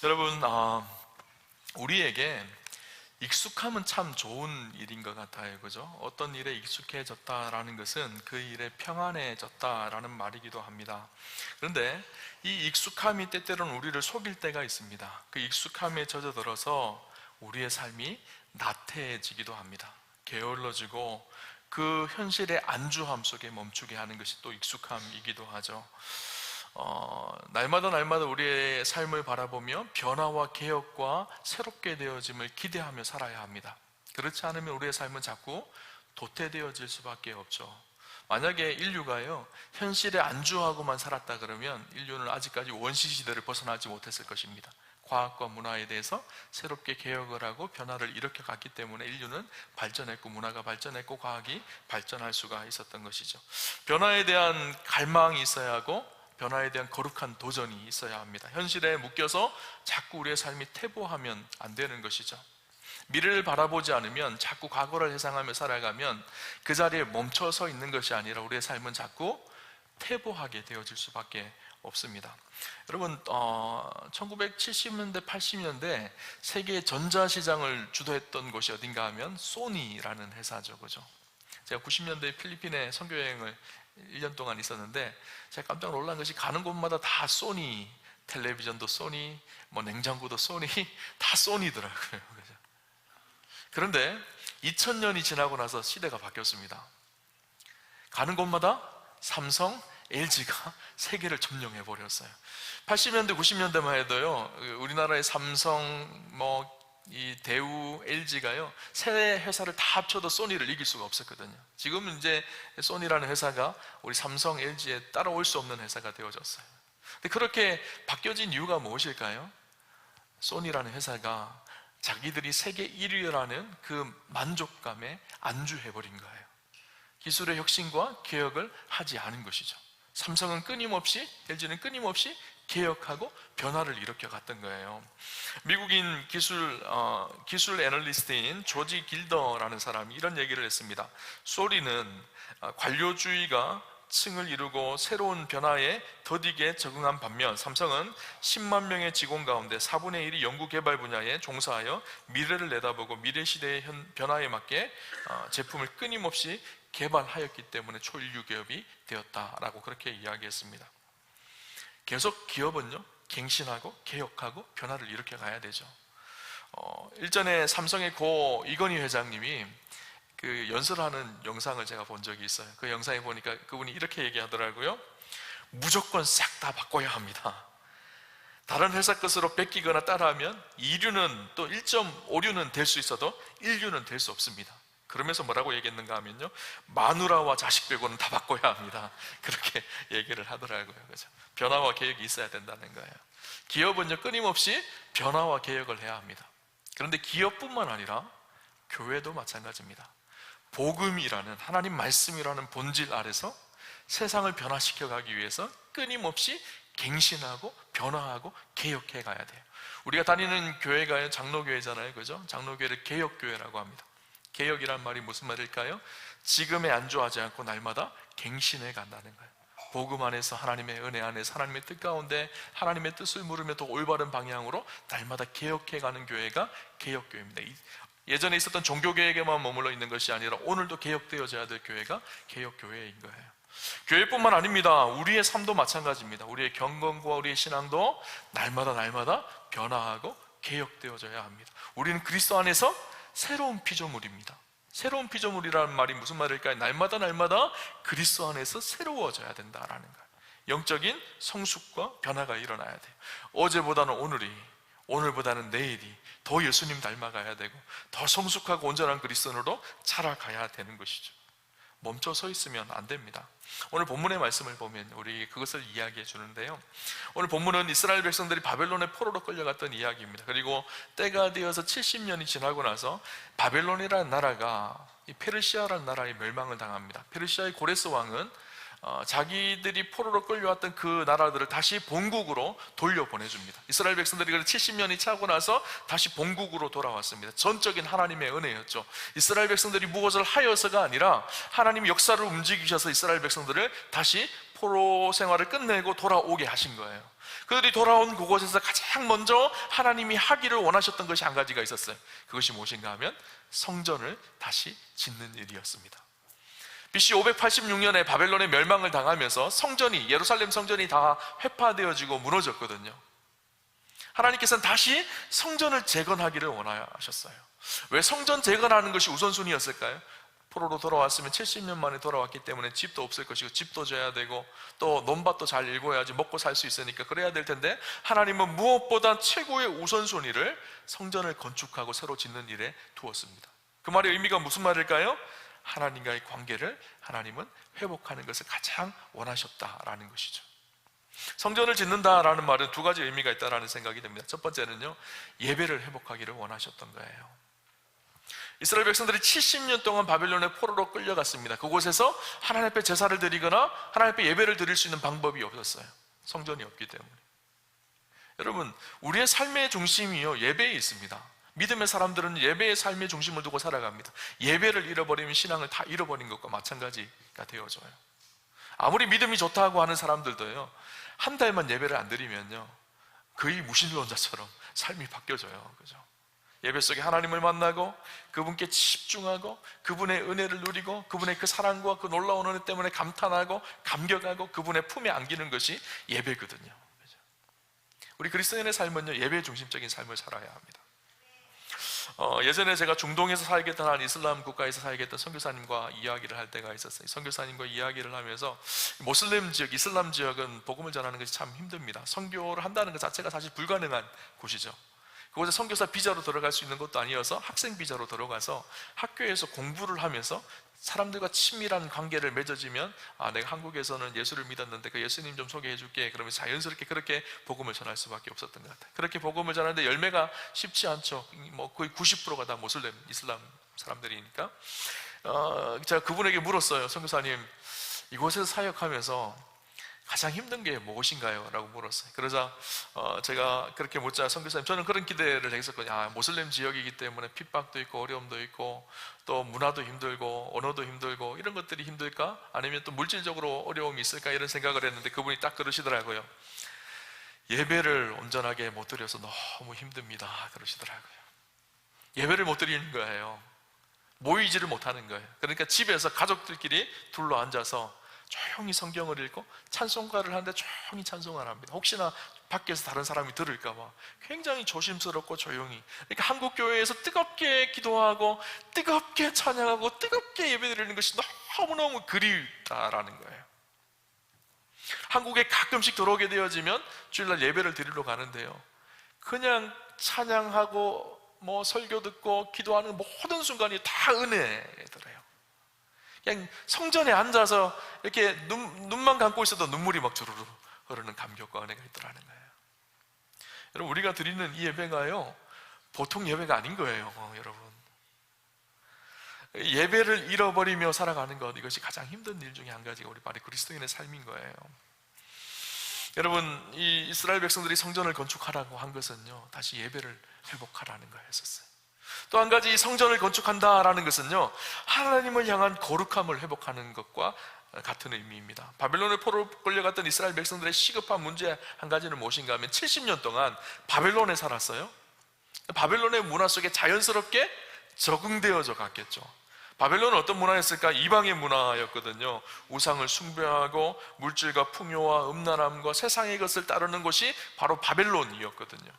여러분, 우리에게 익숙함은 참 좋은 일인 것 같아요. 그죠? 어떤 일에 익숙해졌다라는 것은 그 일에 평안해졌다라는 말이기도 합니다. 그런데 이 익숙함이 때때로는 우리를 속일 때가 있습니다. 그 익숙함에 젖어들어서 우리의 삶이 나태해지기도 합니다. 게을러지고 그 현실의 안주함 속에 멈추게 하는 것이 또 익숙함이기도 하죠. 날마다 우리의 삶을 바라보며 변화와 개혁과 새롭게 되어짐을 기대하며 살아야 합니다. 그렇지 않으면 우리의 삶은 자꾸 도태되어질 수밖에 없죠. 만약에 인류가요 현실에 안주하고만 살았다 그러면 인류는 아직까지 원시 시대를 벗어나지 못했을 것입니다. 과학과 문화에 대해서 새롭게 개혁을 하고 변화를 일으켜 갔기 때문에 인류는 발전했고 문화가 발전했고 과학이 발전할 수가 있었던 것이죠. 변화에 대한 갈망이 있어야 하고 변화에 대한 거룩한 도전이 있어야 합니다. 현실에 묶여서 자꾸 우리의 삶이 퇴보하면 안 되는 것이죠. 미래를 바라보지 않으면 자꾸 과거를 회상하며 살아가면 그 자리에 멈춰 서 있는 것이 아니라 우리의 삶은 자꾸 퇴보하게 되어질 수밖에 없습니다. 여러분, 1970년대, 80년대 세계 전자시장을 주도했던 곳이 어딘가 하면 소니라는 회사죠. 그죠? 제가 90년대에 필리핀에 선교여행을 1년 동안 있었는데 제가 깜짝 놀란 것이 가는 곳마다 다 소니, 텔레비전도 소니, 냉장고도 소니, 다 소니더라고요. 그런데 2000년이 지나고 나서 시대가 바뀌었습니다. 가는 곳마다 삼성, LG가 세계를 점령해 버렸어요. 80년대, 90년대만 해도요 우리나라의 삼성, 이 대우, LG가요 세 회사를 다 합쳐도 소니를 이길 수가 없었거든요. 지금은 이제 소니라는 회사가 우리 삼성, LG에 따라올 수 없는 회사가 되어졌어요. 근데 그렇게 바뀌어진 이유가 무엇일까요? 소니라는 회사가 자기들이 세계 1위라는 그 만족감에 안주해버린 거예요. 기술의 혁신과 개혁을 하지 않은 것이죠. 삼성은 끊임없이, LG는 끊임없이 개혁하고 변화를 일으켜 갔던 거예요. 미국인 기술 애널리스트인 조지 길더라는 사람이 이런 얘기를 했습니다. 소니는 관료주의가 층을 이루고 새로운 변화에 더디게 적응한 반면 삼성은 10만 명의 직원 가운데 4분의 1이 연구개발 분야에 종사하여 미래를 내다보고 미래 시대의 변화에 맞게 제품을 끊임없이 개발하였기 때문에 초인류 기업이 되었다라고 그렇게 이야기했습니다. 계속 기업은요 갱신하고 개혁하고 변화를 일으켜 가야 되죠. 일전에 삼성의 고 이건희 회장님이 그 연설하는 영상을 제가 본 적이 있어요. 그 영상에 보니까 그분이 이렇게 얘기하더라고요. 무조건 싹 다 바꿔야 합니다. 다른 회사 것으로 뺏기거나 따라하면 2류는 또 1.5류는 될 수 있어도 1류는 될 수 없습니다. 그러면서 뭐라고 얘기했는가 하면요, 마누라와 자식 빼고는 다 바꿔야 합니다. 그렇게 얘기를 하더라고요. 그죠? 변화와 개혁이 있어야 된다는 거예요. 기업은요 끊임없이 변화와 개혁을 해야 합니다. 그런데 기업뿐만 아니라 교회도 마찬가지입니다. 복음이라는 하나님 말씀이라는 본질 아래서 세상을 변화시켜 가기 위해서 끊임없이 갱신하고 변화하고 개혁해 가야 돼요. 우리가 다니는 교회가 장로교회잖아요. 그죠? 장로교회를 개혁교회라고 합니다. 개혁이란 말이 무슨 말일까요? 지금에 안주하지 않고 날마다 갱신해 간다는 거예요. 복음 안에서, 하나님의 은혜 안에서, 하나님의 뜻 가운데 하나님의 뜻을 물으며 더 올바른 방향으로 날마다 개혁해 가는 교회가 개혁교회입니다. 예전에 있었던 종교개혁에만 머물러 있는 것이 아니라 오늘도 개혁되어져야 될 교회가 개혁교회인 거예요. 교회뿐만 아닙니다. 우리의 삶도 마찬가지입니다. 우리의 경건과 우리의 신앙도 날마다 변화하고 개혁되어져야 합니다. 우리는 그리스도 안에서 새로운 피조물입니다. 새로운 피조물이라는 말이 무슨 말일까요? 날마다 그리스도 안에서 새로워져야 된다라는 거예요. 영적인 성숙과 변화가 일어나야 돼요. 어제보다는 오늘이, 오늘보다는 내일이 더 예수님 닮아가야 되고 더 성숙하고 온전한 그리스도인으로 자라가야 되는 것이죠. 멈춰 서 있으면 안 됩니다. 오늘 본문의 말씀을 보면 우리 그것을 이야기해 주는데요, 오늘 본문은 이스라엘 백성들이 바벨론의 포로로 끌려갔던 이야기입니다. 그리고 때가 되어서 70년이 지나고 나서 바벨론이라는 나라가 이 페르시아라는 나라에 멸망을 당합니다. 페르시아의 고레스 왕은 자기들이 포로로 끌려왔던 그 나라들을 다시 본국으로 돌려보내줍니다. 이스라엘 백성들이 70년이 차고 나서 다시 본국으로 돌아왔습니다. 전적인 하나님의 은혜였죠. 이스라엘 백성들이 무엇을 하여서가 아니라 하나님이 역사를 움직이셔서 이스라엘 백성들을 다시 포로 생활을 끝내고 돌아오게 하신 거예요. 그들이 돌아온 그곳에서 가장 먼저 하나님이 하기를 원하셨던 것이 한 가지가 있었어요. 그것이 무엇인가 하면 성전을 다시 짓는 일이었습니다. BC 586년에 바벨론의 멸망을 당하면서 성전이, 예루살렘 성전이 다 회파되어지고 무너졌거든요. 하나님께서는 다시 성전을 재건하기를 원하셨어요. 왜 성전 재건하는 것이 우선순위였을까요? 포로로 돌아왔으면 70년 만에 돌아왔기 때문에 집도 없을 것이고 집도 져야 되고 또 논밭도 잘 일궈야지 먹고 살 수 있으니까 그래야 될 텐데, 하나님은 무엇보다 최고의 우선순위를 성전을 건축하고 새로 짓는 일에 두었습니다. 그 말의 의미가 무슨 말일까요? 하나님과의 관계를 하나님은 회복하는 것을 가장 원하셨다라는 것이죠. 성전을 짓는다라는 말은 두 가지 의미가 있다라는 생각이 듭니다. 첫 번째는요, 예배를 회복하기를 원하셨던 거예요. 이스라엘 백성들이 70년 동안 바벨론의 포로로 끌려갔습니다. 그곳에서 하나님 앞에 제사를 드리거나 하나님 앞에 예배를 드릴 수 있는 방법이 없었어요. 성전이 없기 때문에. 여러분, 우리의 삶의 중심이요, 예배에 있습니다. 믿음의 사람들은 예배의 삶의 중심을 두고 살아갑니다. 예배를 잃어버리면 신앙을 다 잃어버린 것과 마찬가지가 되어져요. 아무리 믿음이 좋다고 하는 사람들도요, 한 달만 예배를 안 드리면요, 거의 무신론자처럼 삶이 바뀌어져요. 그죠? 예배 속에 하나님을 만나고 그분께 집중하고 그분의 은혜를 누리고 그분의 그 사랑과 그 놀라운 은혜 때문에 감탄하고 감격하고 그분의 품에 안기는 것이 예배거든요. 우리 그리스도인의 삶은요, 예배 중심적인 삶을 살아야 합니다. 예전에 제가 중동에서 살겠던 한 이슬람 국가에서 살겠던 선교사님과 이야기를 할 때가 있었어요. 선교사님과 이야기를 하면서 모슬림 지역, 이슬람 지역은 복음을 전하는 것이 참 힘듭니다. 선교를 한다는 것 자체가 사실 불가능한 곳이죠. 그곳에 선교사 비자로 들어갈 수 있는 것도 아니어서 학생 비자로 들어가서 학교에서 공부를 하면서 사람들과 친밀한 관계를 맺어지면, 내가 한국에서는 예수를 믿었는데 그 예수님 좀 소개해 줄게, 그러면 자연스럽게 그렇게 복음을 전할 수밖에 없었던 것 같아요. 그렇게 복음을 전하는데 열매가 쉽지 않죠. 거의 90%가 다 모슬렘, 이슬람 사람들이니까. 제가 그분에게 물었어요. 선교사님, 이곳에서 사역하면서 가장 힘든 게 무엇인가요? 라고 물었어요. 그러자 제가 그렇게 묻자 선교사님, 저는 그런 기대를 했었거든요. 모슬렘 지역이기 때문에 핍박도 있고 어려움도 있고 또 문화도 힘들고 언어도 힘들고 이런 것들이 힘들까? 아니면 또 물질적으로 어려움이 있을까? 이런 생각을 했는데 그분이 딱 그러시더라고요. 예배를 온전하게 못 드려서 너무 힘듭니다. 그러시더라고요. 예배를 못 드리는 거예요. 모이지를 못하는 거예요. 그러니까 집에서 가족들끼리 둘러 앉아서 조용히 성경을 읽고 찬송가를 하는데 조용히 찬송을 합니다. 혹시나 밖에서 다른 사람이 들을까 봐 굉장히 조심스럽고 조용히. 그러니까 한국 교회에서 뜨겁게 기도하고 뜨겁게 찬양하고 뜨겁게 예배드리는 것이 너무너무 그리웠다라는 거예요. 한국에 가끔씩 들어오게 되어지면 주일날 예배를 드리러 가는데요, 그냥 찬양하고 설교 듣고 기도하는 모든 순간이 다 은혜더래요. 그냥 성전에 앉아서 이렇게 눈만 감고 있어도 눈물이 막 주르르 흐르는 감격과 은혜가 있더라는 거예요. 여러분, 우리가 드리는 이 예배가요, 보통 예배가 아닌 거예요. 여러분, 예배를 잃어버리며 살아가는 것, 이것이 가장 힘든 일 중에 한 가지가 우리 바로 그리스도인의 삶인 거예요. 여러분, 이 이스라엘 백성들이 성전을 건축하라고 한 것은요, 다시 예배를 회복하라는 거였었어요. 또 한 가지, 성전을 건축한다라는 것은요, 하나님을 향한 거룩함을 회복하는 것과 같은 의미입니다. 바벨론의 포로로 끌려갔던 이스라엘 백성들의 시급한 문제 한 가지는 무엇인가 하면 70년 동안 바벨론에 살았어요. 바벨론의 문화 속에 자연스럽게 적응되어져 갔겠죠. 바벨론은 어떤 문화였을까? 이방의 문화였거든요. 우상을 숭배하고 물질과 풍요와 음란함과 세상의 것을 따르는 곳이 바로 바벨론이었거든요.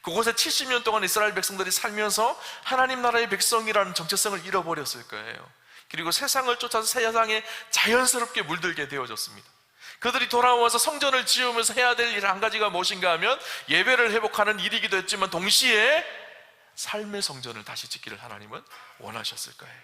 그곳에 70년 동안 이스라엘 백성들이 살면서 하나님 나라의 백성이라는 정체성을 잃어버렸을 거예요. 그리고 세상을 쫓아서 세상에 자연스럽게 물들게 되어졌습니다. 그들이 돌아와서 성전을 지으면서 해야 될 일 한 가지가 무엇인가 하면 예배를 회복하는 일이기도 했지만 동시에 삶의 성전을 다시 짓기를 하나님은 원하셨을 거예요.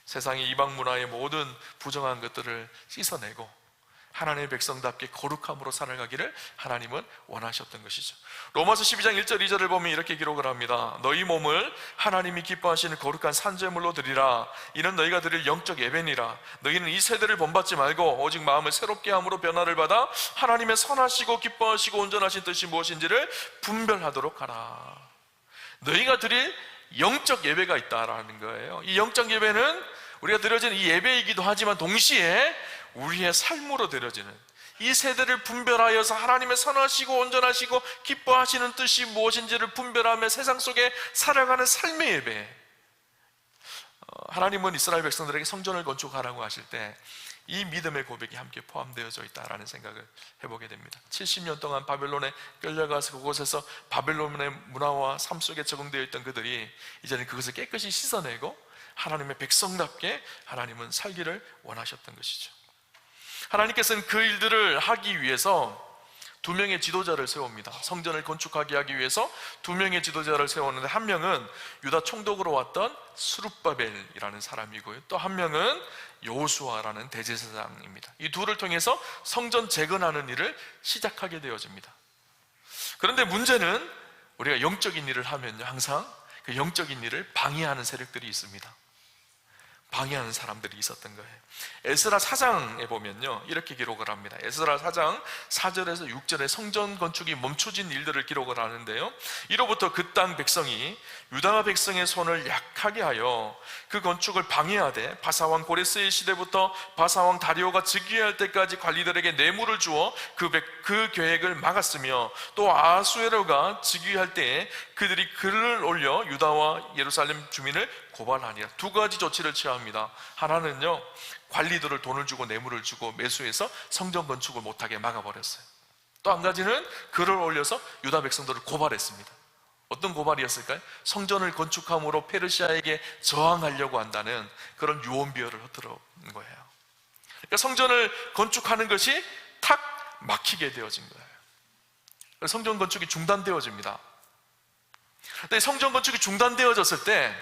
세상의 이방 문화의 모든 부정한 것들을 씻어내고 하나님의 백성답게 거룩함으로 살아가기를 하나님은 원하셨던 것이죠. 로마서 12장 1절 2절을 보면 이렇게 기록을 합니다. 너희 몸을 하나님이 기뻐하시는 거룩한 산제물로 드리라. 이는 너희가 드릴 영적 예배니라. 너희는 이 세대를 본받지 말고 오직 마음을 새롭게 함으로 변화를 받아 하나님의 선하시고 기뻐하시고 온전하신 뜻이 무엇인지를 분별하도록 하라. 너희가 드릴 영적 예배가 있다라는 거예요. 이 영적 예배는 우리가 드려지는 이 예배이기도 하지만 동시에 우리의 삶으로 드려지는, 이 세대를 분별하여서 하나님의 선하시고 온전하시고 기뻐하시는 뜻이 무엇인지를 분별하며 세상 속에 살아가는 삶의 예배. 하나님은 이스라엘 백성들에게 성전을 건축하라고 하실 때 이 믿음의 고백이 함께 포함되어져 있다라는 생각을 해보게 됩니다. 70년 동안 바벨론에 끌려가서 그곳에서 바벨론의 문화와 삶 속에 적응되어 있던 그들이 이제는 그것을 깨끗이 씻어내고 하나님의 백성답게 하나님은 살기를 원하셨던 것이죠. 하나님께서는 그 일들을 하기 위해서 두 명의 지도자를 세웁니다. 성전을 건축하게 하기 위해서 두 명의 지도자를 세웠는데, 한 명은 유다 총독으로 왔던 스룹바벨이라는 사람이고요, 또 한 명은 여호수아라는 대제사장입니다. 이 둘을 통해서 성전 재건하는 일을 시작하게 되어집니다. 그런데 문제는 우리가 영적인 일을 하면요, 항상 그 영적인 일을 방해하는 세력들이 있습니다. 방해하는 사람들이 있었던 거예요. 에스라 4장에 보면요, 이렇게 기록을 합니다. 에스라 4장 4절에서 6절에 성전 건축이 멈춰진 일들을 기록을 하는데요, 이로부터 그 땅 백성이 유다 백성의 손을 약하게 하여 그 건축을 방해하되 바사왕 고레스의 시대부터 바사왕 다리오가 즉위할 때까지 관리들에게 뇌물을 주어 그 계획을 막았으며, 또 아하수에로가 즉위할 때에 그들이 글을 올려 유다와 예루살렘 주민을 고발하니라. 두 가지 조치를 취합니다. 하나는요, 관리들을 돈을 주고 뇌물을 주고 매수해서 성전 건축을 못하게 막아버렸어요. 또 한 가지는 글을 올려서 유다 백성들을 고발했습니다. 어떤 고발이었을까요? 성전을 건축함으로 페르시아에게 저항하려고 한다는 그런 유언비어를 흩어놓은 거예요. 그러니까 성전을 건축하는 것이 탁 막히게 되어진 거예요. 성전 건축이 중단되어집니다. 근데 성전 건축이 중단되어졌을 때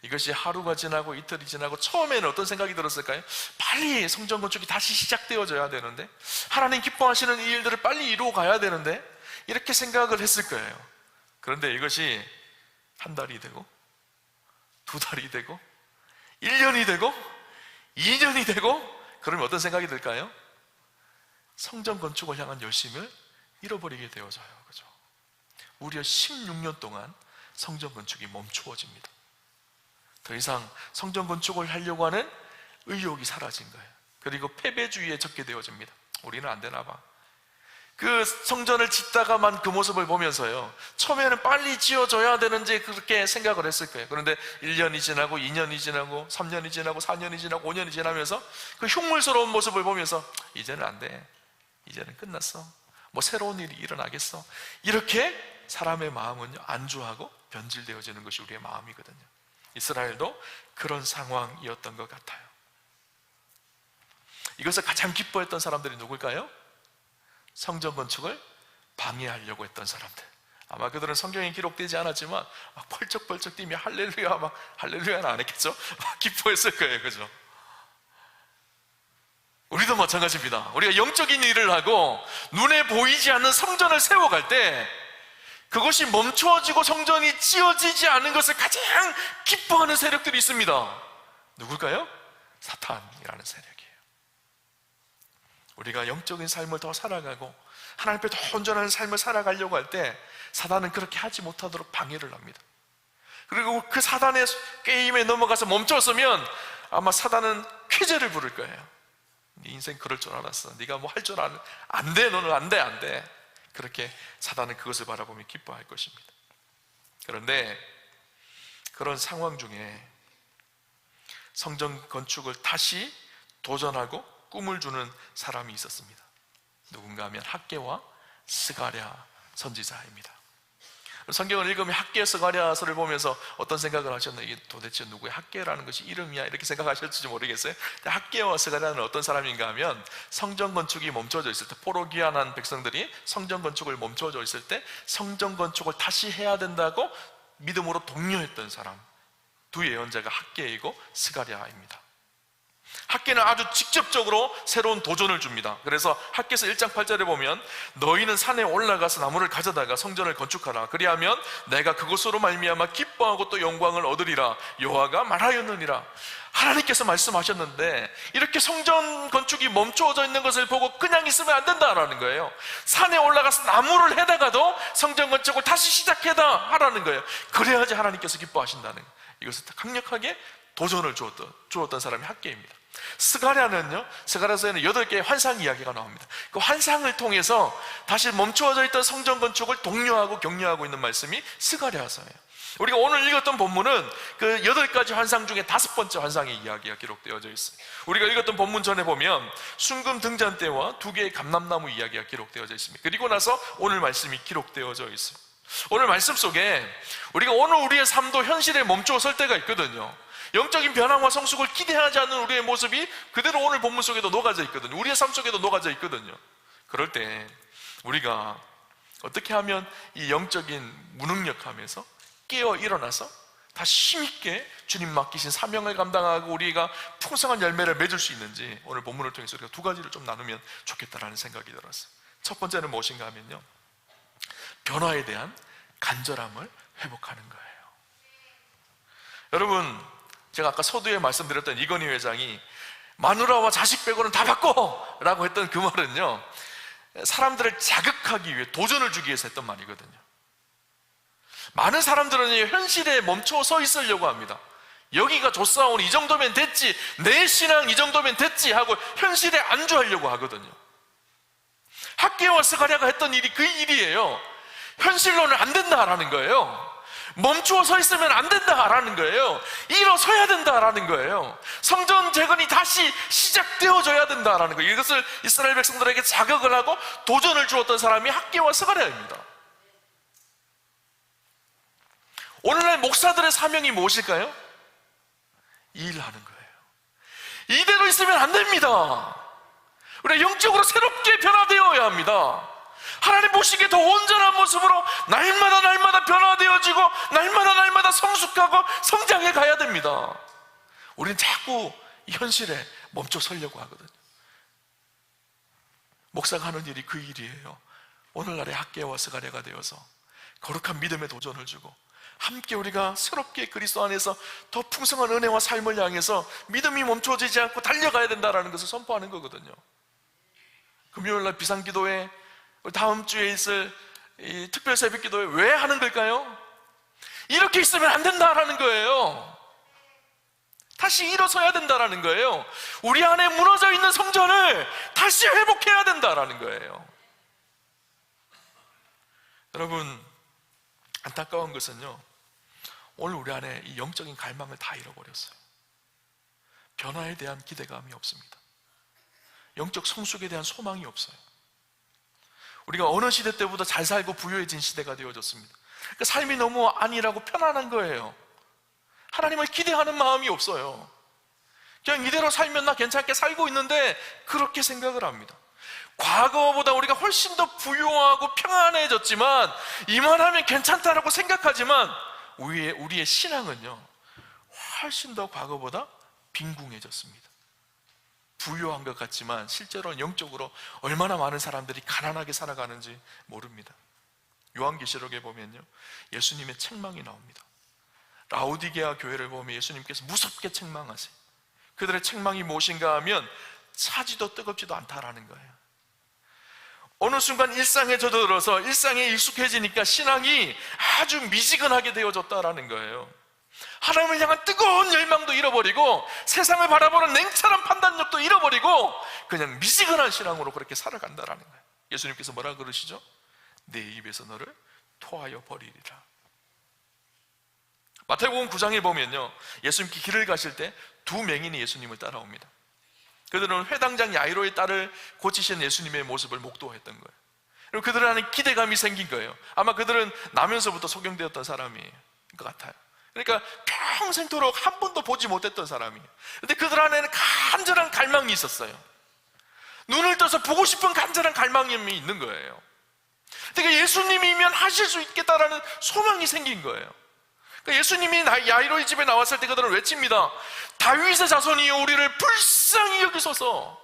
이것이 하루가 지나고 이틀이 지나고 처음에는 어떤 생각이 들었을까요? 빨리 성전 건축이 다시 시작되어져야 되는데, 하나님 기뻐하시는 이 일들을 빨리 이루어 가야 되는데, 이렇게 생각을 했을 거예요. 그런데 이것이 한 달이 되고 두 달이 되고 1년이 되고 2년이 되고 그러면 어떤 생각이 들까요? 성전 건축을 향한 열심을 잃어버리게 되어져요. 그죠? 무려 16년 동안 성전 건축이 멈추어집니다. 더 이상 성전 건축을 하려고 하는 의욕이 사라진 거예요. 그리고 패배주의에 젖게 되어집니다. 우리는 안 되나 봐. 그 성전을 짓다가만 그 모습을 보면서요, 처음에는 빨리 지어져야 되는지 그렇게 생각을 했을 거예요. 그런데 1년이 지나고 2년이 지나고 3년이 지나고 4년이 지나고 5년이 지나면서 그 흉물스러운 모습을 보면서 이제는 안 돼, 이제는 끝났어, 뭐 새로운 일이 일어나겠어, 이렇게 사람의 마음은요 안주하고 변질되어지는 것이 우리의 마음이거든요. 이스라엘도 그런 상황이었던 것 같아요. 이것을 가장 기뻐했던 사람들이 누굴까요? 성전 건축을 방해하려고 했던 사람들. 아마 그들은 성경에 기록되지 않았지만 막 펄쩍펄쩍 뛰며 할렐루야, 막 할렐루야는 안 했겠죠? 막 기뻐했을 거예요. 그죠? 우리도 마찬가지입니다. 우리가 영적인 일을 하고 눈에 보이지 않는 성전을 세워갈 때 그것이 멈추어지고 성전이 지어지지 않은 것을 가장 기뻐하는 세력들이 있습니다. 누굴까요? 사탄이라는 세력이에요. 우리가 영적인 삶을 더 살아가고 하나님 앞에 더 온전한 삶을 살아가려고 할 때 사단은 그렇게 하지 못하도록 방해를 합니다. 그리고 그 사단의 게임에 넘어가서 멈췄으면 아마 사단은 쾌재를 부를 거예요. 네 인생 그럴 줄 알았어, 네가 뭐 할 줄 아는, 안 돼, 너는 안 돼, 안 돼. 그렇게 사단은 그것을 바라보며 기뻐할 것입니다. 그런데 그런 상황 중에 성전 건축을 다시 도전하고 꿈을 주는 사람이 있었습니다. 누군가 하면 학개와 스가랴 선지자입니다. 성경을 읽으면 학개, 스가랴서를 보면서 어떤 생각을 하셨나요? 이게 도대체 누구의 학개라는 것이 이름이야? 이렇게 생각하셨을지 모르겠어요. 학개와 스가랴는 어떤 사람인가 하면 성전 건축이 멈춰져 있을 때, 포로 귀환한 백성들이 성전 건축을 멈춰져 있을 때 성전 건축을 다시 해야 된다고 믿음으로 독려했던 사람, 두 예언자가 학개이고 스가랴입니다. 학개는 아주 직접적으로 새로운 도전을 줍니다. 그래서 학개서 1장 8절에 보면 너희는 산에 올라가서 나무를 가져다가 성전을 건축하라. 그리하면 내가 그것으로 말미암아 기뻐하고 또 영광을 얻으리라. 여호와가 말하였느니라. 하나님께서 말씀하셨는데 이렇게 성전 건축이 멈추어져 있는 것을 보고 그냥 있으면 안 된다라는 거예요. 산에 올라가서 나무를 해다가도 성전 건축을 다시 시작해다 하라는 거예요. 그래야지 하나님께서 기뻐하신다는 거예요. 이것을 강력하게 도전을 주었던 사람이 학개입니다. 스가랴서에는 8개의 환상 이야기가 나옵니다. 그 환상을 통해서 다시 멈추어져 있던 성전 건축을 독려하고 격려하고 있는 말씀이 스가랴서예요. 우리가 오늘 읽었던 본문은 그 8가지 환상 중에 5번째 환상의 이야기가 기록되어져 있어요. 우리가 읽었던 본문 전에 보면 순금 등잔대와 2개의 감람나무 이야기가 기록되어져 있습니다. 그리고 나서 오늘 말씀이 기록되어져 있어요. 오늘 말씀 속에 우리가 오늘 우리의 삶도 현실에 멈추어 설 때가 있거든요. 영적인 변화와 성숙을 기대하지 않는 우리의 모습이 그대로 오늘 본문 속에도 녹아져 있거든요. 우리의 삶 속에도 녹아져 있거든요. 그럴 때 우리가 어떻게 하면 이 영적인 무능력함에서 깨어 일어나서 다시 힘있게 주님 맡기신 사명을 감당하고 우리가 풍성한 열매를 맺을 수 있는지 오늘 본문을 통해서 우리가 2가지를 좀 나누면 좋겠다라는 생각이 들었어요. 첫 번째는 무엇인가 하면요, 변화에 대한 간절함을 회복하는 거예요. 여러분, 제가 아까 서두에 말씀드렸던 이건희 회장이 마누라와 자식 빼고는 다 바꿔! 라고 했던 그 말은요, 사람들을 자극하기 위해, 도전을 주기 위해서 했던 말이거든요. 많은 사람들은 현실에 멈춰 서 있으려고 합니다. 여기가 좋사오니 이 정도면 됐지, 내 신앙 이 정도면 됐지 하고 현실에 안주하려고 하거든요. 학개와 스가랴가 했던 일이 그 일이에요. 현실로는 안 된다라는 거예요. 멈추어 서 있으면 안 된다라는 거예요. 일어서야 된다라는 거예요. 성전 재건이 다시 시작되어져야 된다라는 거예요. 이것을 이스라엘 백성들에게 자극을 하고 도전을 주었던 사람이 학개와 스가랴입니다. 오늘날 목사들의 사명이 무엇일까요? 일하는 거예요. 이대로 있으면 안 됩니다. 우리가 영적으로 새롭게 변화되어야 합니다. 하나님 보시기에 더 온전한 모습으로 날마다 변화되어지고 날마다 성숙하고 성장해 가야 됩니다. 우리는 자꾸 이 현실에 멈춰 서려고 하거든요. 목사가 하는 일이 그 일이에요. 오늘날의 학개와 스가랴가 되어서 거룩한 믿음의 도전을 주고 함께 우리가 새롭게 그리스도 안에서 더 풍성한 은혜와 삶을 향해서 믿음이 멈춰지지 않고 달려가야 된다는 것을 선포하는 거거든요. 금요일날 비상기도회, 다음 주에 있을 이 특별 새벽기도회 왜 하는 걸까요? 이렇게 있으면 안 된다라는 거예요. 다시 일어서야 된다라는 거예요. 우리 안에 무너져 있는 성전을 다시 회복해야 된다라는 거예요. 여러분, 안타까운 것은요, 오늘 우리 안에 이 영적인 갈망을 다 잃어버렸어요. 변화에 대한 기대감이 없습니다. 영적 성숙에 대한 소망이 없어요. 우리가 어느 시대 때보다 잘 살고 부유해진 시대가 되어졌습니다. 그러니까 삶이 너무 안일하고 편안한 거예요. 하나님을 기대하는 마음이 없어요. 그냥 이대로 살면 나 괜찮게 살고 있는데 그렇게 생각을 합니다. 과거보다 우리가 훨씬 더 부유하고 평안해졌지만 이만하면 괜찮다라고 생각하지만 우리의 신앙은요, 훨씬 더 과거보다 빈궁해졌습니다. 부유한 것 같지만 실제로는 영적으로 얼마나 많은 사람들이 가난하게 살아가는지 모릅니다. 요한계시록에 보면요, 예수님의 책망이 나옵니다. 라오디게아 교회를 보면 예수님께서 무섭게 책망하세요. 그들의 책망이 무엇인가 하면 차지도 뜨겁지도 않다라는 거예요. 어느 순간 일상에 젖어들어서 일상에 익숙해지니까 신앙이 아주 미지근하게 되어졌다라는 거예요. 하나님을 향한 뜨거운 열망도 잃어버리고 세상을 바라보는 냉철한 판단력도 잃어버리고 그냥 미지근한 신앙으로 그렇게 살아간다라는 거예요. 예수님께서 뭐라 그러시죠? 내 입에서 너를 토하여 버리리라. 마태복음 9장에 보면요, 예수님께 길을 가실 때 2맹인이 예수님을 따라옵니다. 그들은 회당장 야이로의 딸을 고치신 예수님의 모습을 목도했던 거예요. 그리고 그들 안에 기대감이 생긴 거예요. 아마 그들은 나면서부터 소경되었던 사람인 것 같아요. 그러니까 평생토록 한 번도 보지 못했던 사람이에요. 근데 그들 안에는 간절한 갈망이 있었어요. 눈을 떠서 보고 싶은 간절한 갈망이 있는 거예요. 그러니까 예수님이면 하실 수 있겠다라는 소망이 생긴 거예요. 그러니까 예수님이 야이로의 집에 나왔을 때 그들은 외칩니다. 다윗의 자손이여 우리를 불쌍히 여기소서.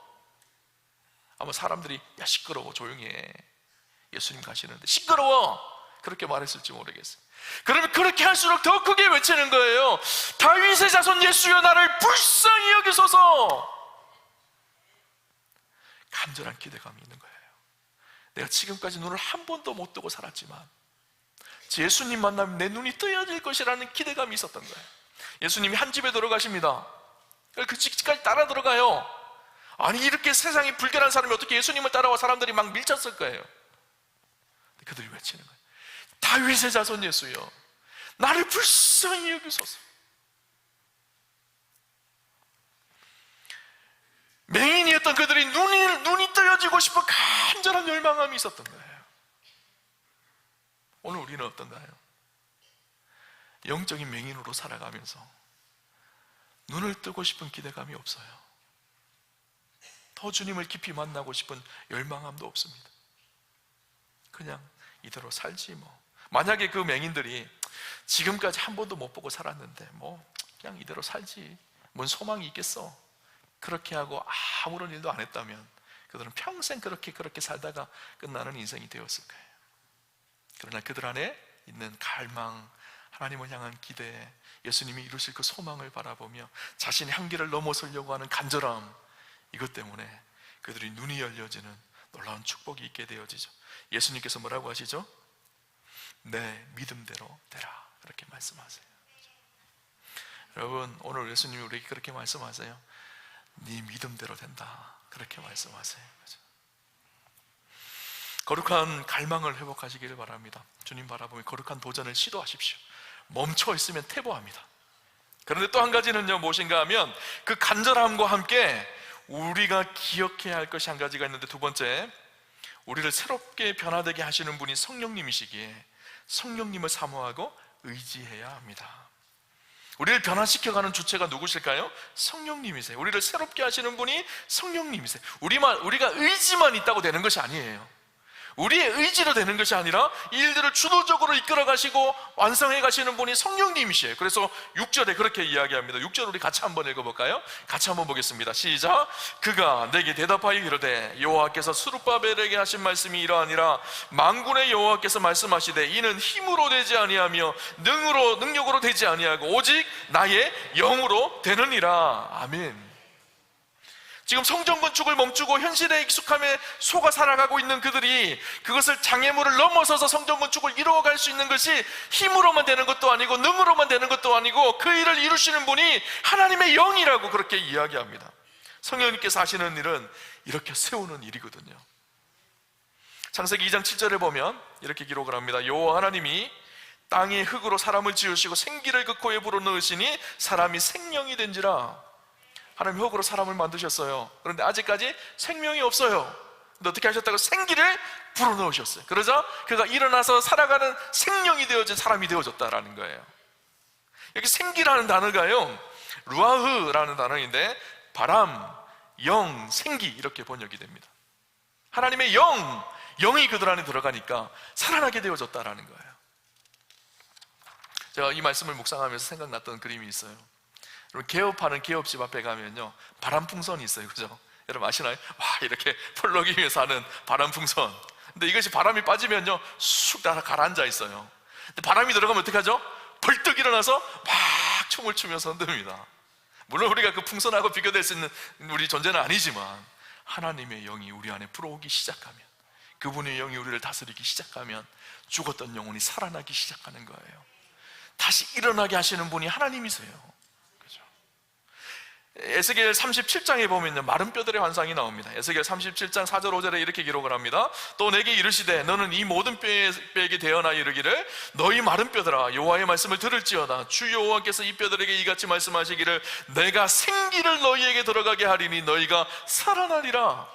아마 사람들이 야 시끄러워 조용히 해, 예수님 가시는데 시끄러워, 그렇게 말했을지 모르겠어요. 그러면 그렇게 할수록 더 크게 외치는 거예요. 다윗의 자손 예수여 나를 불쌍히 여기소서. 간절한 기대감이 있는 거예요. 내가 지금까지 눈을 한 번도 못 뜨고 살았지만 예수님 만나면 내 눈이 뜨여질 것이라는 기대감이 있었던 거예요. 예수님이 한 집에 들어가십니다. 그 집까지 따라 들어가요. 아니, 이렇게 세상에 불결한 사람이 어떻게 예수님을 따라와 사람들이 막 밀쳤을 거예요. 그들이 외치는 거예요. 다윗의 자손 예수여, 나를 불쌍히 여기소서. 맹인이었던 그들이 눈이 뜨여지고 싶어 간절한 열망함이 있었던 거예요. 오늘 우리는 어떤가요? 영적인 맹인으로 살아가면서 눈을 뜨고 싶은 기대감이 없어요. 더 주님을 깊이 만나고 싶은 열망함도 없습니다. 그냥 이대로 살지 뭐. 만약에 그 맹인들이 지금까지 한 번도 못 보고 살았는데 뭐 그냥 이대로 살지, 뭔 소망이 있겠어, 그렇게 하고 아무런 일도 안 했다면 그들은 평생 그렇게 살다가 끝나는 인생이 되었을 거예요. 그러나 그들 안에 있는 갈망, 하나님을 향한 기대, 예수님이 이루실 그 소망을 바라보며 자신의 한계를 넘어서려고 하는 간절함, 이것 때문에 그들이 눈이 열려지는 놀라운 축복이 있게 되어지죠. 예수님께서 뭐라고 하시죠? 내 믿음대로 되라, 그렇게 말씀하세요. 여러분, 오늘 예수님이 우리에게 그렇게 말씀하세요. 네 믿음대로 된다, 그렇게 말씀하세요. 거룩한 갈망을 회복하시기를 바랍니다. 주님 바라보며 거룩한 도전을 시도하십시오. 멈춰 있으면 퇴보합니다. 그런데 또 한 가지는요, 무엇인가 하면 그 간절함과 함께 우리가 기억해야 할 것이 한 가지가 있는데, 두 번째, 우리를 새롭게 변화되게 하시는 분이 성령님이시기에 성령님을 사모하고 의지해야 합니다. 우리를 변화시켜가는 주체가 누구실까요? 성령님이세요. 우리를 새롭게 하시는 분이 성령님이세요. 우리가 의지만 있다고 되는 것이 아니에요. 우리의 의지로 되는 것이 아니라 일들을 주도적으로 이끌어 가시고 완성해 가시는 분이 성령님이시에요. 그래서 6절에 그렇게 이야기합니다. 6절 우리 같이 한번 읽어볼까요? 같이 한번 보겠습니다. 시작. 그가 내게 대답하여 이르되 여호와께서 스룹바벨에게 하신 말씀이 이러하니라. 만군의 여호와께서 말씀하시되 이는 힘으로 되지 아니하며 능력으로 되지 아니하고 오직 나의 영으로 되느니라. 아멘. 지금 성전 건축을 멈추고 현실에 익숙함에 속아 살아가고 있는 그들이 그것을 장애물을 넘어서서 성전 건축을 이루어갈 수 있는 것이 힘으로만 되는 것도 아니고 능으로만 되는 것도 아니고 그 일을 이루시는 분이 하나님의 영이라고 그렇게 이야기합니다. 성령님께서 하시는 일은 이렇게 세우는 일이거든요. 창세기 2장 7절에 보면 이렇게 기록을 합니다. 여호와 하나님이 땅의 흙으로 사람을 지으시고 생기를 그 코에 불어넣으시니 사람이 생명이 된지라. 하나님 흙으로 사람을 만드셨어요. 그런데 아직까지 생명이 없어요. 근데 어떻게 하셨다고? 생기를 불어넣으셨어요. 그러자 그가 일어나서 살아가는 생명이 되어진 사람이 되어졌다라는 거예요. 여기 생기라는 단어가요, 루아흐라는 단어인데 바람, 영, 생기 이렇게 번역이 됩니다. 하나님의 영이 그들 안에 들어가니까 살아나게 되어졌다라는 거예요. 제가 이 말씀을 묵상하면서 생각났던 그림이 있어요. 여러분, 개업하는 개업집 앞에 가면요, 바람풍선이 있어요. 그죠? 여러분 아시나요? 와, 이렇게 펄럭이 위에서 하는 바람풍선. 근데 이것이 바람이 빠지면요, 쑥 다 가라앉아 있어요. 근데 바람이 들어가면 어떻게 하죠? 벌떡 일어나서 막 춤을 추면서 흔듭니다. 물론 우리가 그 풍선하고 비교될 수 있는 우리 존재는 아니지만 하나님의 영이 우리 안에 불어오기 시작하면, 그분의 영이 우리를 다스리기 시작하면 죽었던 영혼이 살아나기 시작하는 거예요. 다시 일어나게 하시는 분이 하나님이세요. 에스겔 37장에 보면요, 마른 뼈들의 환상이 나옵니다. 에스겔 37장 4절 5절에 이렇게 기록을 합니다. 또 내게 이르시되 너는 이 모든 뼈에게 대언하여 이르기를 너희 마른 뼈들아 여호와의 말씀을 들을지어다. 주 여호와께서 이 뼈들에게 이같이 말씀하시기를 내가 생기를 너희에게 들어가게 하리니 너희가 살아나리라.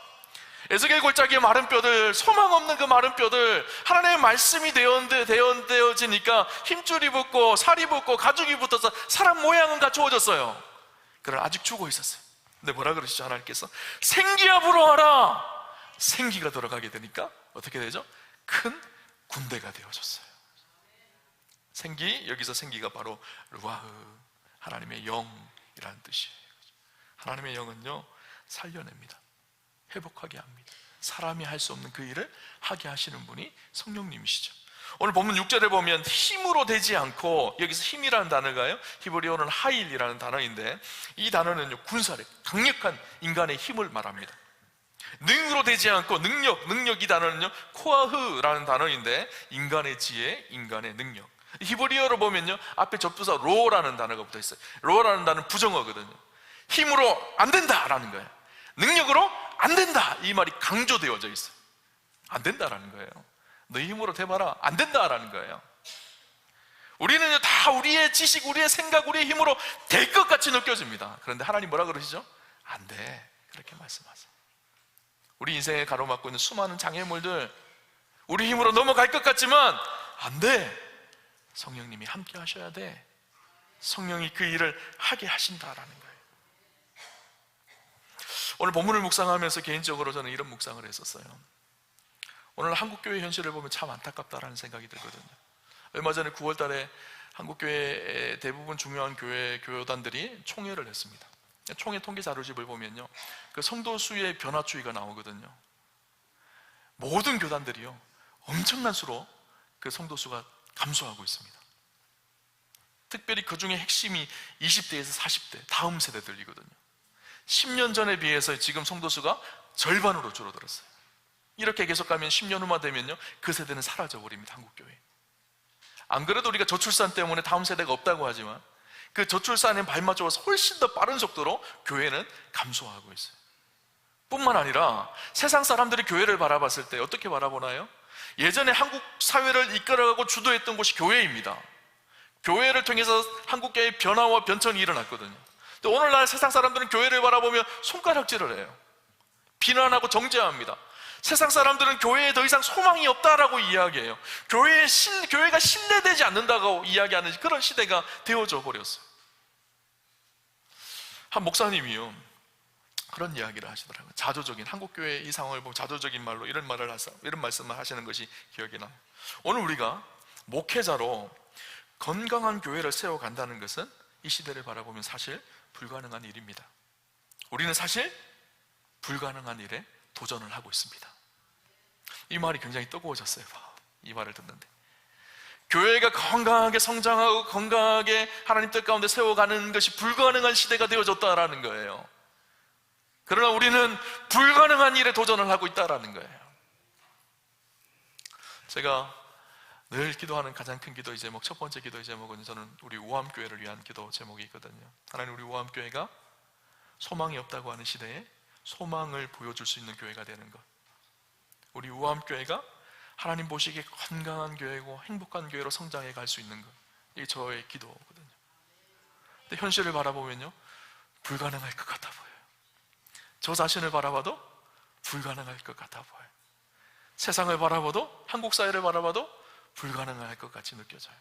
에스겔 골짜기의 마른 뼈들, 소망 없는 그 마른 뼈들, 하나님의 말씀이 되어지니까 힘줄이 붙고 살이 붙고 가죽이 붙어서 사람 모양은 갖추어졌어요. 그러나 아직 죽어 있었어요. 근데 뭐라 그러시죠? 하나님께서 생기야 불어와라. 생기가 들어가게 되니까 어떻게 되죠? 큰 군대가 되어졌어요. 생기, 여기서 생기가 바로 루아흐, 하나님의 영이라는 뜻이에요. 하나님의 영은요, 살려냅니다. 회복하게 합니다. 사람이 할 수 없는 그 일을 하게 하시는 분이 성령님이시죠. 오늘 본문 6절에 보면 힘으로 되지 않고, 여기서 힘이라는 단어가요, 히브리어로는 하일이라는 단어인데 이 단어는 군사력, 강력한 인간의 힘을 말합니다. 능으로 되지 않고 능력, 이 단어는요 코아흐라는 단어인데 인간의 지혜, 인간의 능력. 히브리어로 보면요 앞에 접두사 로라는 단어가 붙어 있어요. 로라는 단어는 부정어거든요. 힘으로 안 된다라는 거예요. 능력으로 안 된다, 이 말이 강조되어져 있어요. 안 된다라는 거예요. 너희 힘으로 돼봐라, 안 된다라는 거예요. 우리는 다 우리의 지식, 우리의 생각, 우리의 힘으로 될 것 같이 느껴집니다. 그런데 하나님 뭐라 그러시죠? 안 돼, 그렇게 말씀하세요. 우리 인생에 가로막고 있는 수많은 장애물들, 우리 힘으로 넘어갈 것 같지만 안 돼. 성령님이 함께 하셔야 돼. 성령이 그 일을 하게 하신다라는 거예요. 오늘 본문을 묵상하면서 개인적으로 저는 이런 묵상을 했었어요. 오늘 한국교회 현실을 보면 참 안타깝다라는 생각이 들거든요. 얼마 전에 9월 달에 한국교회의 대부분 중요한 교회단들이 총회를 했습니다. 총회 통계 자료집을 보면요, 그 성도 수의 변화추이가 나오거든요. 모든 교단들이요, 엄청난 수로 그 성도 수가 감소하고 있습니다. 특별히 그 중에 핵심이 20대에서 40대 다음 세대들이거든요. 10년 전에 비해서 지금 성도 수가 절반으로 줄어들었어요. 이렇게 계속 가면 10년 후만 되면요, 그 세대는 사라져 버립니다. 한국교회. 안 그래도 우리가 저출산 때문에 다음 세대가 없다고 하지만 그 저출산에 발맞춰서 훨씬 더 빠른 속도로 교회는 감소하고 있어요. 뿐만 아니라 세상 사람들이 교회를 바라봤을 때 어떻게 바라보나요? 예전에 한국 사회를 이끌어가고 주도했던 곳이 교회입니다. 교회를 통해서 한국교회의 변화와 변천이 일어났거든요. 근데 오늘날 세상 사람들은 교회를 바라보며 손가락질을 해요. 비난하고 정죄합니다. 세상 사람들은 교회에 더 이상 소망이 없다라고 이야기해요. 교회가 신뢰되지 않는다고 이야기하는 그런 시대가 되어져 버렸어요. 한 목사님이요, 그런 이야기를 하시더라고요. 자조적인, 한국교회의 이 상황을 보면 자조적인 말로 이런 말씀을 하시는 것이 기억이 나요. 오늘 우리가 목회자로 건강한 교회를 세워간다는 것은 이 시대를 바라보면 사실 불가능한 일입니다. 우리는 사실 불가능한 일에 도전을 하고 있습니다. 이 말이 굉장히 뜨거워졌어요. 이 말을 듣는데, 교회가 건강하게 성장하고 건강하게 하나님 뜻 가운데 세워가는 것이 불가능한 시대가 되어졌다라는 거예요. 그러나 우리는 불가능한 일에 도전을 하고 있다라는 거예요. 제가 늘 기도하는 가장 큰 기도의 제목, 첫 번째 기도의 제목은 저는 우리 우암교회를 위한 기도 제목이 있거든요. 하나님, 우리 우암교회가 소망이 없다고 하는 시대에 소망을 보여줄 수 있는 교회가 되는 것, 우리 우암교회가 하나님 보시기에 건강한 교회고 행복한 교회로 성장해 갈 수 있는 것, 이게 저의 기도거든요. 근데 현실을 바라보면요, 불가능할 것 같아 보여요. 저 자신을 바라봐도 불가능할 것 같아 보여요. 세상을 바라봐도, 한국 사회를 바라봐도 불가능할 것 같이 느껴져요.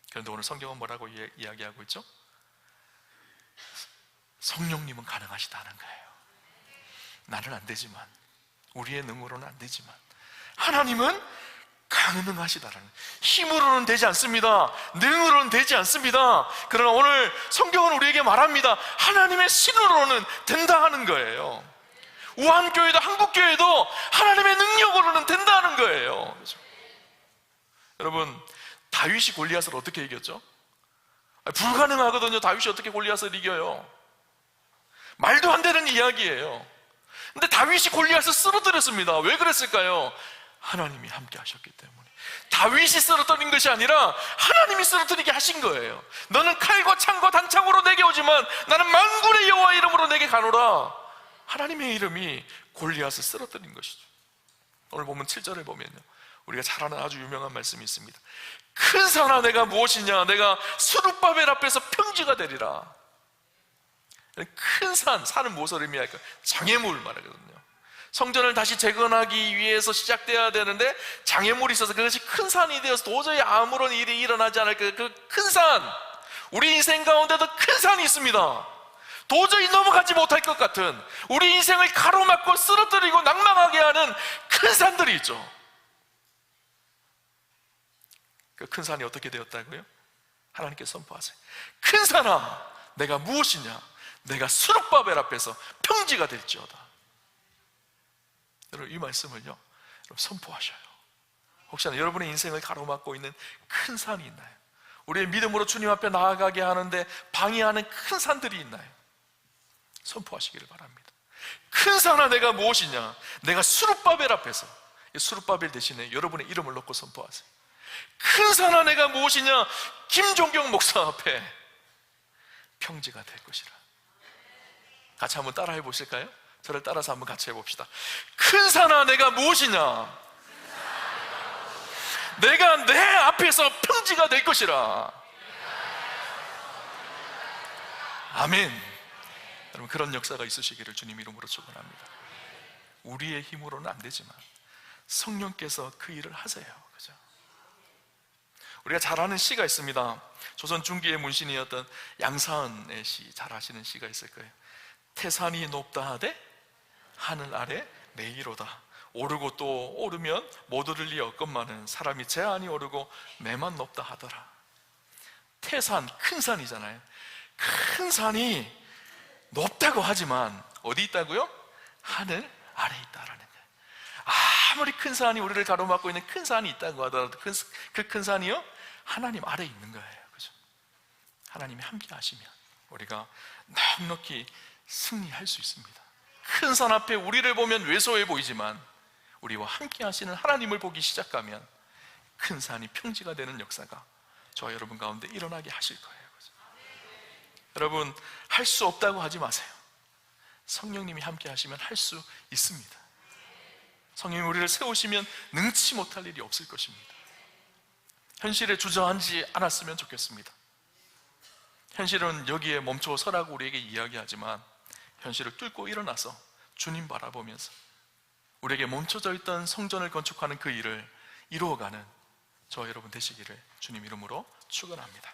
그런데 오늘 성경은 뭐라고 이야기하고 있죠? 성령님은 가능하시다는 거예요. 나는 안 되지만, 우리의 능으로는 안 되지만 하나님은 가능하시다라는, 힘으로는 되지 않습니다. 능으로는 되지 않습니다. 그러나 오늘 성경은 우리에게 말합니다. 하나님의 신으로는 된다 하는 거예요. 우한교회도 한국교회도 하나님의 능력으로는 된다는 거예요. 그렇죠? 여러분, 다윗이 골리앗을 어떻게 이겼죠? 불가능하거든요. 다윗이 어떻게 골리앗을 이겨요? 말도 안 되는 이야기예요. 근데 다윗이 골리앗을 쓰러뜨렸습니다. 왜 그랬을까요? 하나님이 함께 하셨기 때문에. 다윗이 쓰러뜨린 것이 아니라 하나님이 쓰러뜨리게 하신 거예요. 너는 칼과 창과 단창으로 내게 오지만 나는 만군의 여호와 이름으로 내게 가노라. 하나님의 이름이 골리앗을 쓰러뜨린 것이죠. 오늘 보면 7절을 보면요, 우리가 잘 아는 아주 유명한 말씀이 있습니다. 큰 산아 내가 무엇이냐, 내가 스룹바벨 앞에서 평지가 되리라. 큰 산은 무엇을 의미할까? 장애물 말하거든요. 성전을 다시 재건하기 위해서 시작돼야 되는데 장애물이 있어서 그것이 큰 산이 되어서 도저히 아무런 일이 일어나지 않을 그 큰 산, 우리 인생 가운데도 큰 산이 있습니다. 도저히 넘어가지 못할 것 같은, 우리 인생을 가로막고 쓰러뜨리고 낭망하게 하는 큰 산들이 있죠. 그 큰 산이 어떻게 되었다고요? 하나님께서 선포하세요. 큰 산아 내가 무엇이냐, 내가 스룹바벨 앞에서 평지가 될지어다. 여러분, 이 말씀을요, 여러분 선포하셔요. 혹시나 여러분의 인생을 가로막고 있는 큰 산이 있나요? 우리의 믿음으로 주님 앞에 나아가게 하는데 방해하는 큰 산들이 있나요? 선포하시기를 바랍니다. 큰 산아 내가 무엇이냐, 내가 스룹바벨 앞에서, 스룹바벨 대신에 여러분의 이름을 넣고 선포하세요. 큰 산아 내가 무엇이냐, 김종경 목사 앞에 평지가 될 것이라. 같이 한번 따라해 보실까요? 저를 따라서 한번 같이 해봅시다. 큰 산아, 내가 무엇이냐? 내가 내 앞에서 평지가 될 것이라. 아멘. 여러분, 그런 역사가 있으시기를 주님 이름으로 축원합니다. 우리의 힘으로는 안 되지만 성령께서 그 일을 하세요. 그죠? 우리가 잘 아는 시가 있습니다. 조선 중기의 문신이었던 양사은의 시, 잘 아시는 시가 있을 거예요. 태산이 높다 하되 하늘 아래 매이로다. 오르고 또 오르면 못 오를 리 없건만은 사람이 제한이 오르고 매만 높다 하더라. 태산, 큰 산이잖아요. 큰 산이 높다고 하지만 어디 있다고요? 하늘 아래 있다라는 거예요. 아무리 큰 산이 우리를 가로막고 있는 큰 산이 있다고 하더라도 그 큰 산이요, 하나님 아래 있는 거예요. 그죠? 하나님이 함께 하시면 우리가 넉넉히 승리할 수 있습니다. 큰 산 앞에 우리를 보면 왜소해 보이지만 우리와 함께 하시는 하나님을 보기 시작하면 큰 산이 평지가 되는 역사가 저와 여러분 가운데 일어나게 하실 거예요. 그죠? 여러분, 할 수 없다고 하지 마세요. 성령님이 함께 하시면 할 수 있습니다. 성령이 우리를 세우시면 능치 못할 일이 없을 것입니다. 현실에 주저앉지 않았으면 좋겠습니다. 현실은 여기에 멈춰 서라고 우리에게 이야기하지만 현실을 뚫고 일어나서 주님 바라보면서 우리에게 멈춰져 있던 성전을 건축하는 그 일을 이루어가는 저와 여러분 되시기를 주님 이름으로 축원합니다.